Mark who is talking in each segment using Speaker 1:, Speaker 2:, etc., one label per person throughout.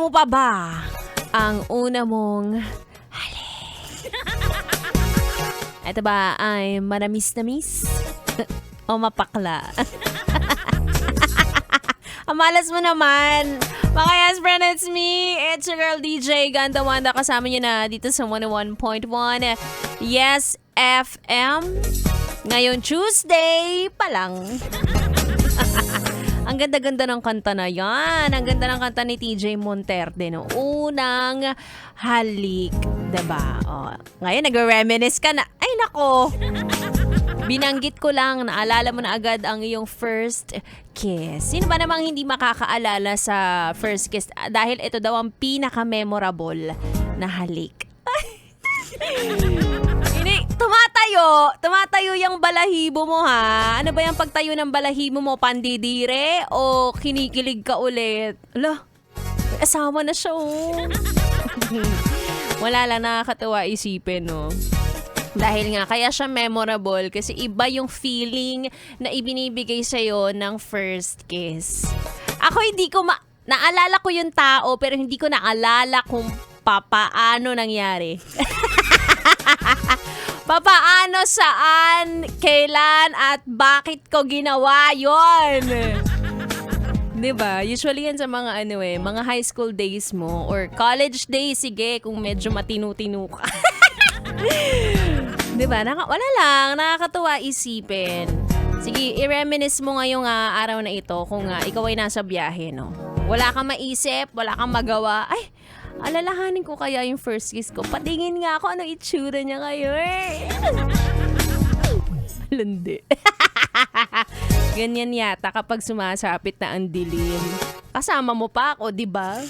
Speaker 1: mo pa ba ang una mong halik? Ito ba ay manamis-namis o mapakla? Ang malas mo naman. Mga yes, friend, it's me. It's your girl DJ Ganda Wanda. Kasama niyo na dito sa 101.1 Yes FM. Ngayon Tuesday pa lang. Ang ganda-ganda ng kanta na yan. Ang ganda ng kanta ni TJ Monterde, no? Unang halik. Diba? O, ngayon, nag-reminisce ka na. Ay, nako. Binanggit ko lang, naalala mo na agad ang iyong first kiss. Sino ba namang hindi makakaalala sa first kiss? Dahil ito daw ang pinaka-memorable na halik. Hindi, tumatayo yung balahibo mo ha. Ano ba yung pagtayo ng balahibo mo? Pandidire o kinikilig ka ulit? Ala, asawa na siya oh. Wala lang, nakakatawa isipin no. Dahil nga, kaya siya memorable kasi iba yung feeling na ibinibigay sa'yo ng first kiss. Ako naalala ko yung tao pero hindi ko naalala kung papaano nangyari. Papaano, saan, kailan, at bakit ko ginawa yon. Diba? Usually yan sa mga mga high school days mo or college days, sige, kung medyo matinu-tinu ka. Diba? Wala lang. Nakakatuwa isipin. Sige, i-reminisce mo ngayong araw na ito kung ikaw ay nasa biyahe, no? Wala kang maisip, wala kang magawa. Ay, alalahanin ko kaya yung first kiss ko. Patingin nga ako anong itsura niya ngayon. Landi. Ganyan yata kapag sumasapit na ang dilim. Kasama mo pa ako, diba?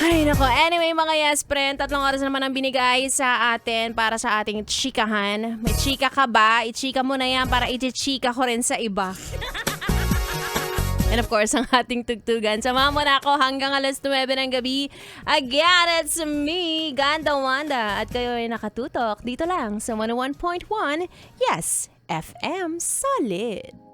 Speaker 1: Ay, nako. Anyway, mga yes, friend, 3 oras naman ang binigay sa atin para sa ating chikahan. May chika ka ba? I-chika mo na yan para i-chika ko rin sa iba. And of course, ang ating tugtugan. Samahan mo na ako hanggang alas 9 ng gabi. Again, it's me, Ganda Wanda. At kayo ay nakatutok dito lang sa 101.1 Yes FM Solid.